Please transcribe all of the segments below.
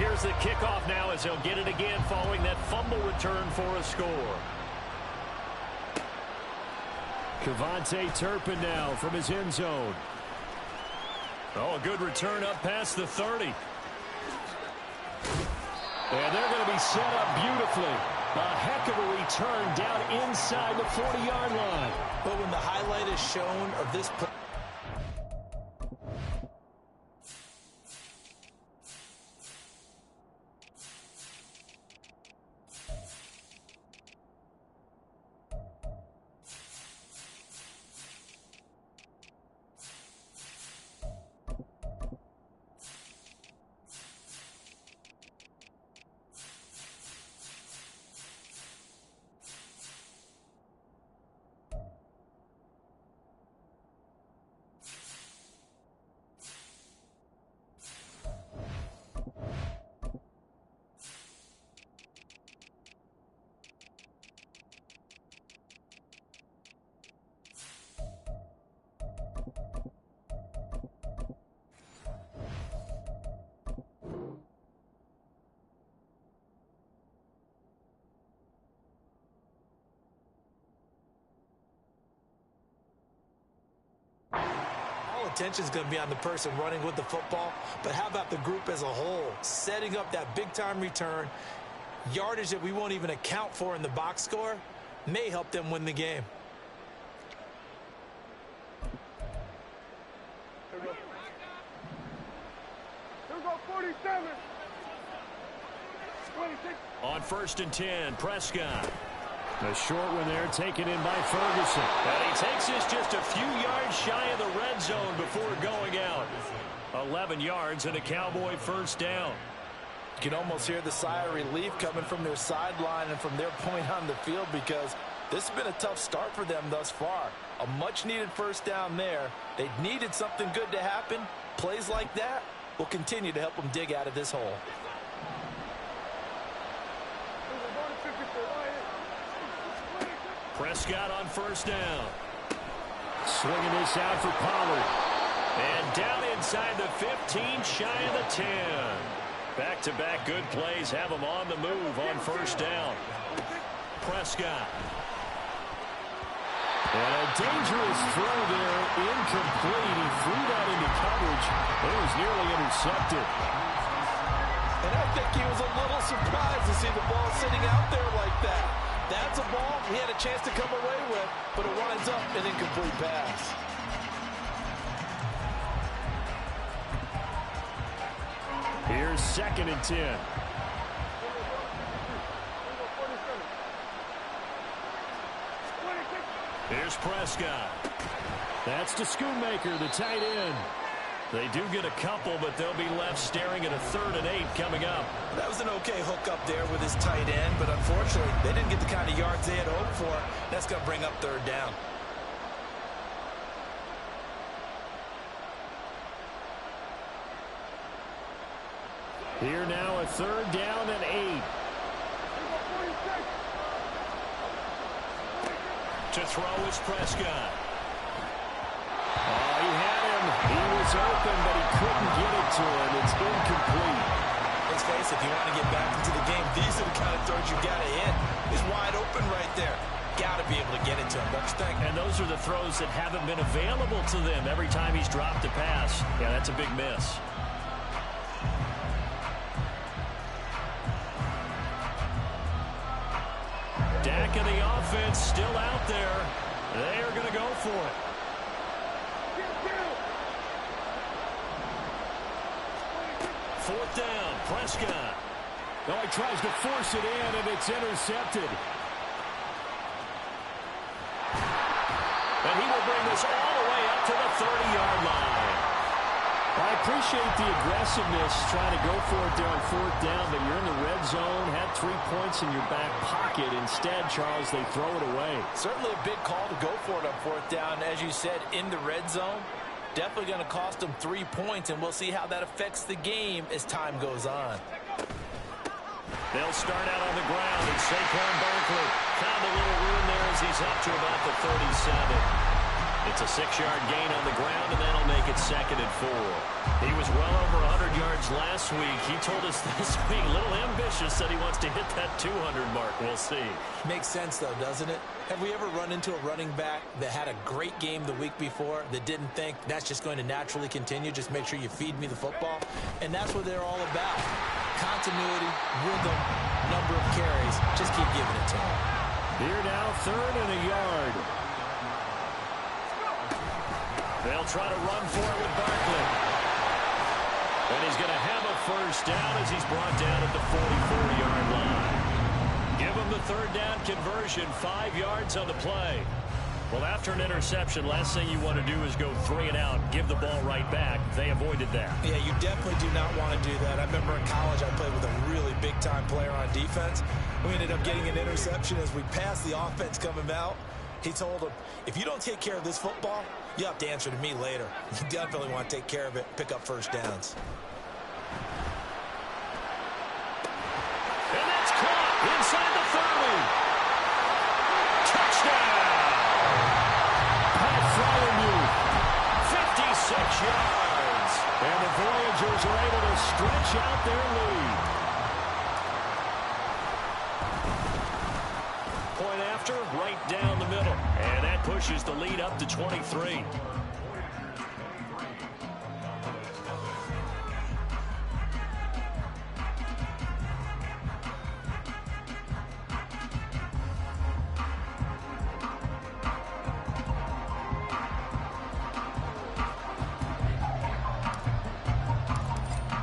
here's the kickoff now as he'll get it again following that fumble return for a score. Kevontae Turpin now from his end zone. Oh, a good return up past the 30. And they're going to be set up beautifully. A heck of a return down inside the 40-yard line. But when the highlight is shown of this play, attention is going to be on the person running with the football, but how about the group as a whole? Setting up that big-time return, yardage that we won't even account for in the box score, may help them win the game. Here we go, 47. 26. On 1st and 10, Prescott. A short one there taken in by Ferguson. And he takes this just a few yards shy of the red zone before going out. 11 yards and a Cowboy first down. You can almost hear the sigh of relief coming from their sideline and from their point on the field, because this has been a tough start for them thus far. A much-needed first down there. They needed something good to happen. Plays like that will continue to help them dig out of this hole. Prescott on first down. Swinging this out for Pollard. And down inside the 15, shy of the 10. Back-to-back good plays have him on the move on first down. Prescott. And a dangerous throw there, incomplete. He threw that into coverage. It was nearly intercepted. And I think he was a little surprised to see the ball sitting out there like that. That's a ball he had a chance to come away with, but it winds up an incomplete pass. Here's 2nd and 10. Here's Prescott. That's to Schoonmaker, the tight end. They do get a couple, but they'll be left staring at a 3rd and 8 coming up. That was an okay hook up there with his tight end, but unfortunately, they didn't get the kind of yards they had hoped for. That's going to bring up 3rd down. Here now a 3rd down and 8. To throw is Prescott. Oh, he had him. He was open, but he couldn't get it to him. It's incomplete. Let's face it, if you want to get back into the game, these are the kind of throws you got to hit. He's wide open right there. Got to be able to get it to him. Don't you think? And those are the throws that haven't been available to them every time he's dropped a pass. Yeah, that's a big miss. Dak and the offense still out there. They are going to go for it. 4th down, Prescott. Oh, he tries to force it in, and it's intercepted. And he will bring this all the way up to the 30-yard line. I appreciate the aggressiveness trying to go for it there on 4th down, but you're in the red zone, had 3 points in your back pocket. Instead, Charles, they throw it away. Certainly a big call to go for it on 4th down. As you said, in the red zone, definitely going to cost them 3 points, and we'll see how that affects the game as time goes on. They'll start out on the ground, and Saquon Barkley found a little room there as he's up to about the 37. It's a 6-yard gain on the ground, and that'll make it 2nd and 4. He was well over 100 yards last week. He told us this week, a little ambitious, said he wants to hit that 200 mark. We'll see. Makes sense, though, doesn't it? Have we ever run into a running back that had a great game the week before that didn't think that's just going to naturally continue? Just make sure you feed me the football. And that's what they're all about. Continuity, rhythm, number of carries. Just keep giving it to him. Here now, 3rd and a yard. They'll try to run for it with Barkley. And he's going to have a 1st down as he's brought down at the 44-yard line. Give him the 3rd down conversion, 5 yards on the play. Well, after an interception, last thing you want to do is go 3 and out, give the ball right back. They avoided that. Yeah, you definitely do not want to do that. I remember in college I played with a really big-time player on defense. We ended up getting an interception as we passed the offense coming out. He told him, if you don't take care of this football, you have to answer to me later. You definitely want to take care of it, pick up 1st downs. And that's caught inside the 30. Touchdown! Pat Fryermuth, 56 yards. And the Voyagers are able to stretch out their lead. Point after, right down the middle. And that pushes the lead up to 23.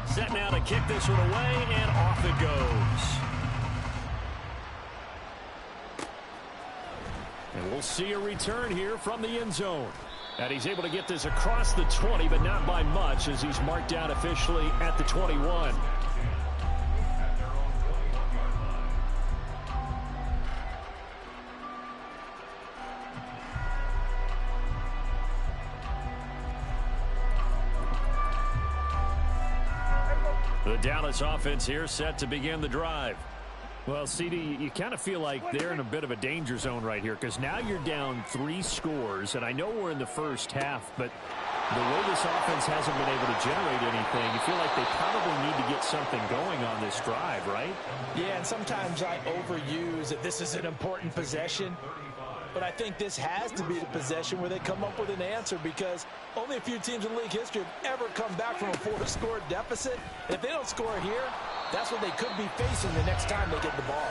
Set now to kick this one away, and off it goes. And we'll see a return here from the end zone. And he's able to get this across the 20, but not by much, as he's marked down officially at the 21. The Dallas offense here set to begin the drive. Well, CD, you kind of feel like they're in a bit of a danger zone right here, because now you're down 3 scores, and I know we're in the first half, but the way this offense hasn't been able to generate anything, you feel like they probably need to get something going on this drive, right? Yeah, and sometimes I overuse that this is an important possession, but I think this has to be the possession where they come up with an answer, because only a few teams in league history have ever come back from a 4-score deficit. And if they don't score here, that's what they could be facing the next time they get the ball.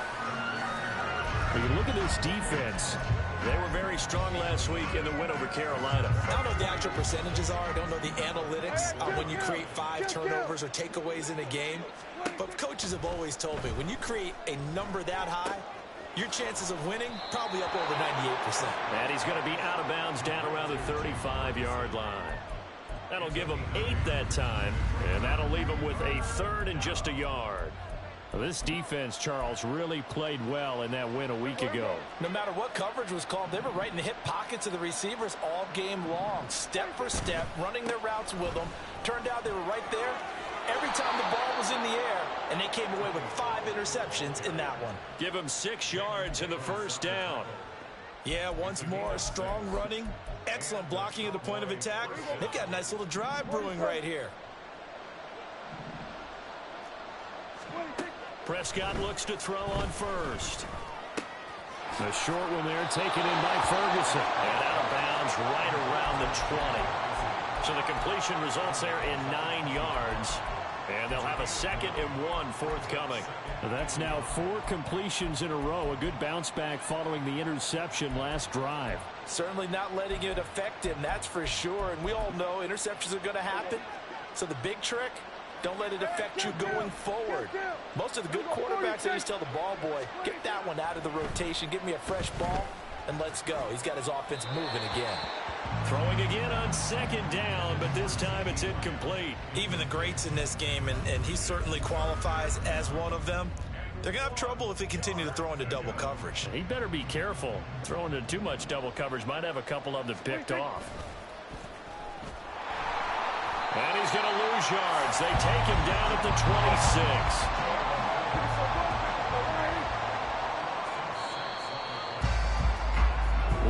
When you look at this defense, they were very strong last week in the win over Carolina. I don't know what the actual percentages are. I don't know the analytics when you create 5 turnovers or takeaways in a game. But coaches have always told me, when you create a number that high, your chances of winning probably up over 98%. And he's going to be out of bounds down around the 35-yard line. That'll give him 8 that time, and that'll leave him with a 3rd and just a yard. Well, this defense, Charles, really played well in that win a week ago. No matter what coverage was called, they were right in the hip pockets of the receivers all game long, step for step, running their routes with them. Turned out they were right there every time the ball was in the air, and they came away with 5 interceptions in that one. Give him 6 yards in the 1st down. Yeah, once more, strong running, excellent blocking at the point of attack. They've got a nice little drive brewing right here. Prescott looks to throw on first. A short one there, taken in by Ferguson. And out of bounds right around the 20. So the completion results there in 9 yards. And they'll have a 2nd and 1 forthcoming. That's now 4 completions in a row. A good bounce back following the interception last drive. Certainly not letting it affect him, that's for sure. And we all know interceptions are going to happen. So the big trick, don't let it affect you going forward. Most of the good quarterbacks, they just tell the ball boy, get that one out of the rotation, give me a fresh ball, and let's go. He's got his offense moving again. Throwing again on 2nd down, but this time it's incomplete. Even the greats in this game, and he certainly qualifies as one of them, they're going to have trouble if they continue to throw into double coverage. He better be careful. Throwing into too much double coverage might have a couple of them picked off. And he's going to lose yards. They take him down at the 26.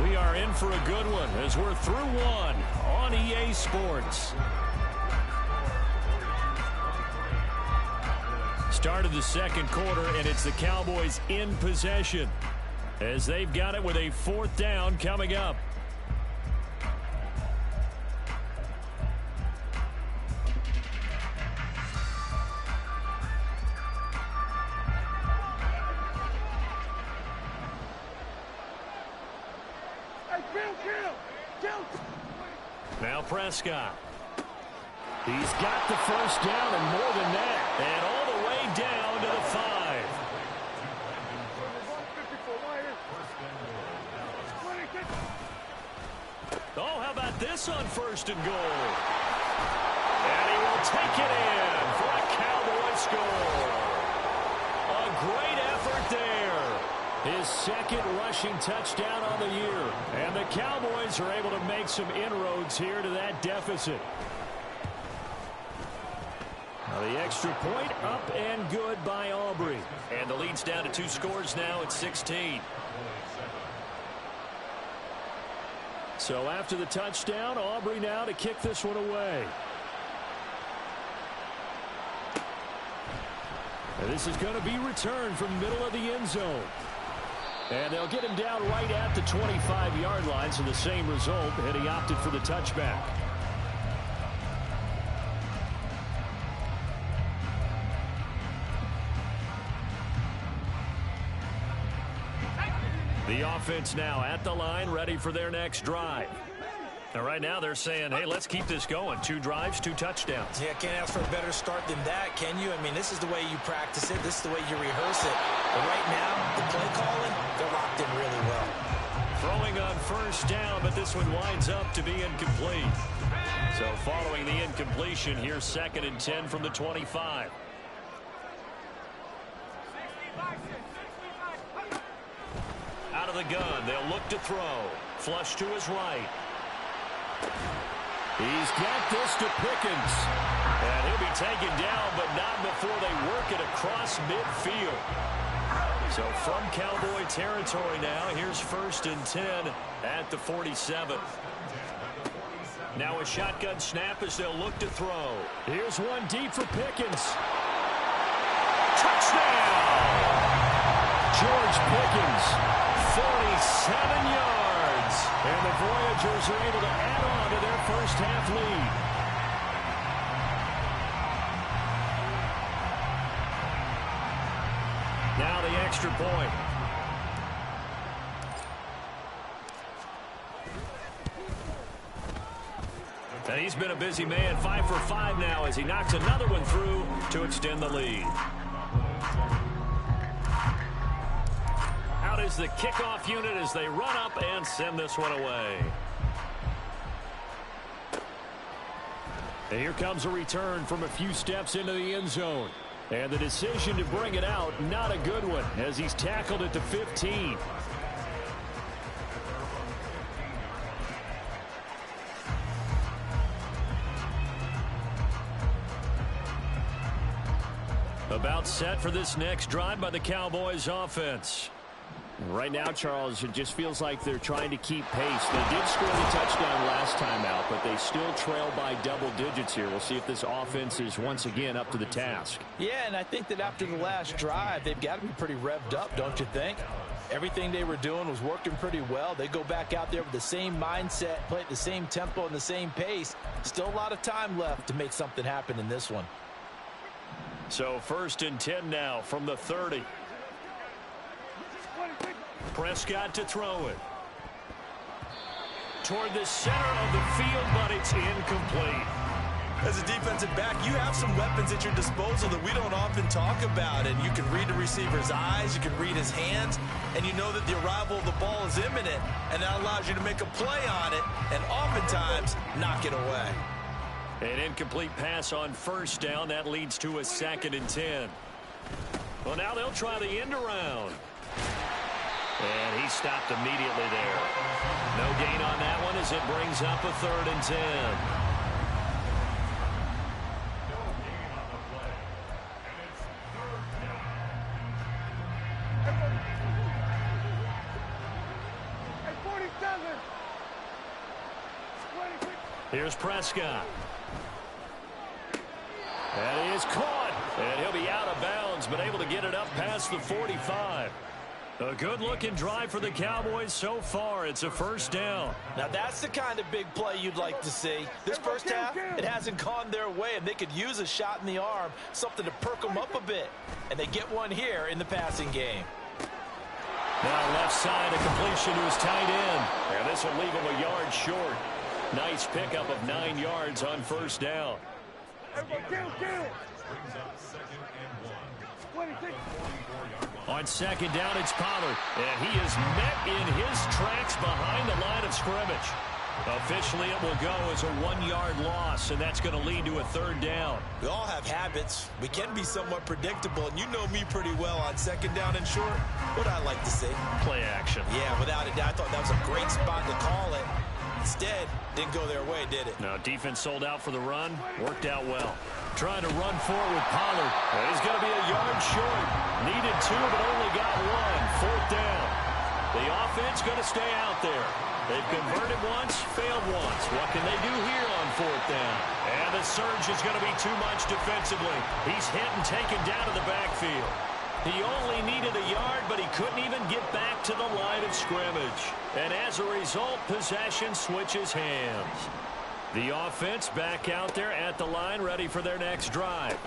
We are in for a good one as we're through one on EA Sports. Start of the second quarter, and it's the Cowboys in possession as they've got it with a 4th down coming up. Now Prescott. He's got the first down and more than that. And all the way down to the 5. Oh, how about this on 1st and goal? And he will take it in for a Cowboy score. A great effort there. His 2nd rushing touchdown on the year. And the Cowboys are able to make some inroads here to that deficit. Now the extra point up and good by Aubrey. And the lead's down to 2 scores now at 16. So after the touchdown, Aubrey now to kick this one away. And this is going to be returned from the middle of the end zone. And they'll get him down right at the 25-yard line, so the same result, and he opted for the touchback. The offense now at the line, ready for their next drive. And right now they're saying, hey, let's keep this going. 2 drives, 2 touchdowns. Yeah, can't ask for a better start than that, can you? I mean, this is the way you practice it. This is the way you rehearse it. But right now, the play calling, they're locked in really well. Throwing on 1st down, but this one winds up to be incomplete. So following the incompletion, here's 2nd and 10 from the 25. Out of the gun, they'll look to throw. Flush to his right. He's got this to Pickens. And he'll be taken down, but not before they work it across midfield. So from Cowboy territory now, here's 1st and 10 at the 47. Now a shotgun snap as they'll look to throw. Here's one deep for Pickens. Touchdown! George Pickens, 47 yards. And the Voyagers are able to add on to their first half lead. Now the extra point. And he's been a busy man, 5 for 5 now as he knocks another one through to extend the lead. Out is the kickoff unit as they run up and send this one away. And here comes a return from a few steps into the end zone. And the decision to bring it out, not a good one, as he's tackled at the 15. About set for this next drive by the Cowboys offense. Right now, Charles, it just feels like they're trying to keep pace. They did score the touchdown last time out, but they still trail by double digits here. We'll see if this offense is once again up to the task. Yeah, and I think that after the last drive, they've got to be pretty revved up, don't you think? Everything they were doing was working pretty well. They go back out there with the same mindset, play at the same tempo and the same pace. Still a lot of time left to make something happen in this one. So 1st and 10 now from the 30. Prescott to throw it. Toward the center of the field, but it's incomplete. As a defensive back, you have some weapons at your disposal that we don't often talk about. And you can read the receiver's eyes, you can read his hands, and you know that the arrival of the ball is imminent. And that allows you to make a play on it and oftentimes knock it away. An incomplete pass on 1st down. That leads to a 2nd and 10. Well, now they'll try the end around. And he stopped immediately there. No gain on that one as it brings up a 3rd and 10. Hey, 47. Here's Prescott. That is caught. And he'll be out of bounds, but able to get it up past the 45. A good-looking drive for the Cowboys so far. It's a first down. Now, that's the kind of big play you'd like to see. This first half, it hasn't gone their way, and they could use a shot in the arm, something to perk them up a bit. And they get one here in the passing game. Now left side, a completion to his tight end. And this will leave him a yard short. Nice pickup of 9 yards on first down. On second down, it's Pollard. And he is met in his tracks behind the line of scrimmage. Officially, it will go as a 1-yard loss, and that's going to lead to a third down. We all have habits. We can be somewhat predictable, and you know me pretty well on second down and short. What I like to see? Play action. Yeah, without a doubt. I thought that was a great spot to call it. Instead, didn't go their way, did it? No, defense sold out for the run. Worked out well. Trying to run forward with Pollard. He's going to be a yard short. Needed 2, but only got 1. Fourth down. The offense going to stay out there. They've converted once, failed once. What can they do here on fourth down? And the surge is going to be too much defensively. He's hit and taken down to the backfield. He only needed a yard, but he couldn't even get back to the line of scrimmage. And as a result, possession switches hands. The offense back out there at the line, ready for their next drive.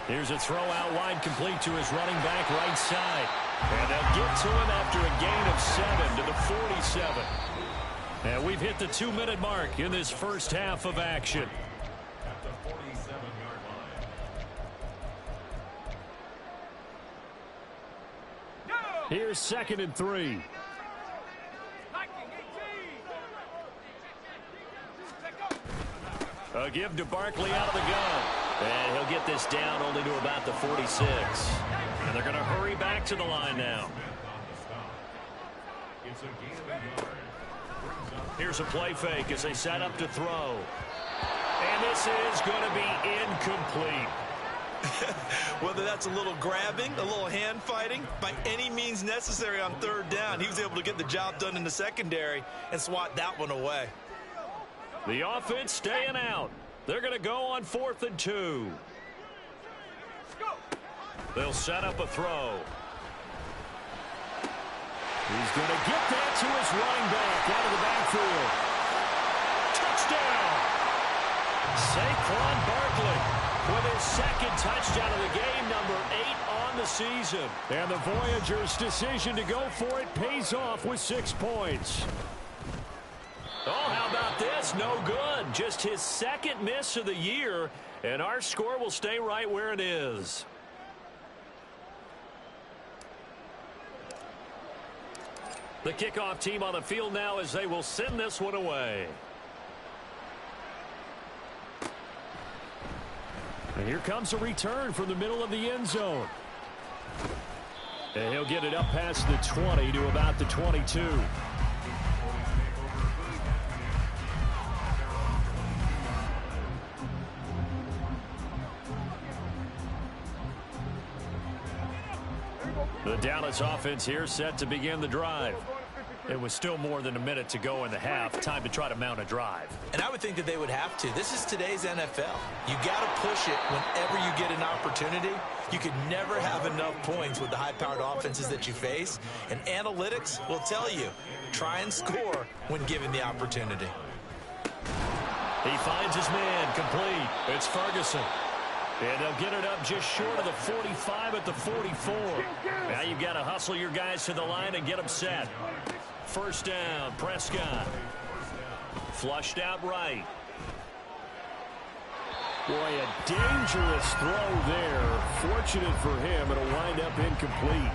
Here's a throw out wide, complete to his running back right side. And they'll get to him after a gain of 7 to the 47. And we've hit the 2-minute mark in this first half of action. At the 47-yard line. Here's 2nd and 3. A give to Barkley out of the gun. And he'll get this down only to about the 46. And they're going to hurry back to the line now. It's a gain of a yard. Here's a play fake as they set up to throw. And this is going to be incomplete. Whether that's a little grabbing, a little hand fighting, by any means necessary on third down, he was able to get the job done in the secondary and swat that one away. The offense staying out. They're going to go on 4th and 2. They'll set up a throw. He's going to get that to his running back out of the backfield. Touchdown! Saquon Barkley with his 2nd touchdown of the game, number 8 on the season. And the Voyagers' decision to go for it pays off with 6 points. Oh, how about this? No good. Just his 2nd miss of the year, and our score will stay right where it is. The kickoff team on the field now as they will send this one away. And here comes a return from the middle of the end zone. And he'll get it up past the 20 to about the 22. The Dallas offense here set to begin the drive. It was still more than a minute to go in the half. Time to try to mount a drive. And I would think that they would have to. This is today's NFL. You got to push it whenever you get an opportunity. You could never have enough points with the high-powered offenses that you face. And analytics will tell you, try and score when given the opportunity. He finds his man complete. It's Ferguson. And they'll get it up just short of the 45 at the 44. Now you've got to hustle your guys to the line and get them set. First down, Prescott. Flushed out right. Boy, a dangerous throw there. Fortunate for him, it'll wind up incomplete.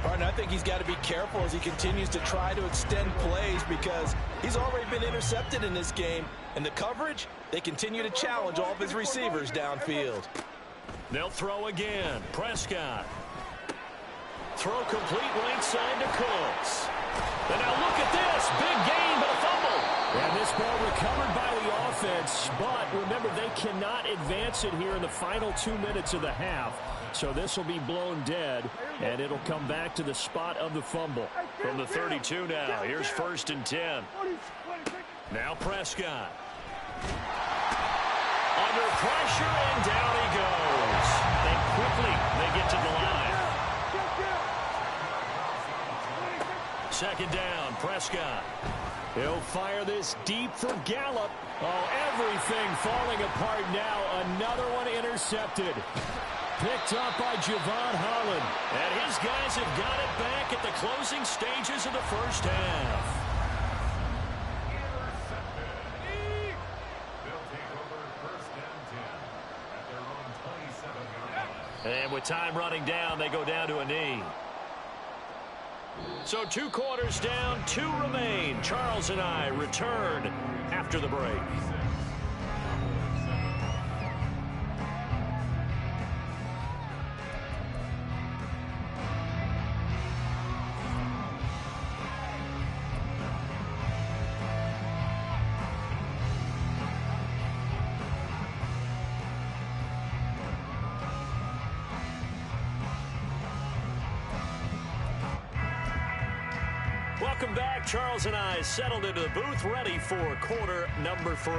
Partner, I think he's got to be careful as he continues to try to extend plays because he's already been intercepted in this game. And the coverage, they continue to challenge all of his receivers downfield. They'll throw again. Prescott. Throw complete right side to Cooks. And now look at this. Big gain, but a fumble. And this ball recovered by the offense. But remember, they cannot advance it here in the final 2 minutes of the half. So this will be blown dead, and it'll come back to the spot of the fumble. From the 32 now, here's 1st and 10. Now Prescott. Under pressure, and down he goes. And quickly, they get to the line. Second down, Prescott. He'll fire this deep for Gallup. Oh, everything falling apart now. Another one intercepted. Picked up by Javon Holland. And his guys have got it back at the closing stages of the first half. They'll take over first and 10 at their own 27-yard line. And with time running down, they go down to a knee. So 2 quarters down, 2 remain. Charles and I return after the break. Welcome back. Charles and I settled into the booth, ready for quarter number 3.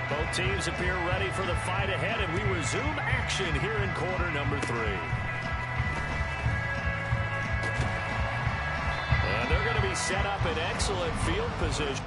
Both teams appear ready for the fight ahead, and we resume action here in quarter number 3. And they're going to be set up in excellent field position.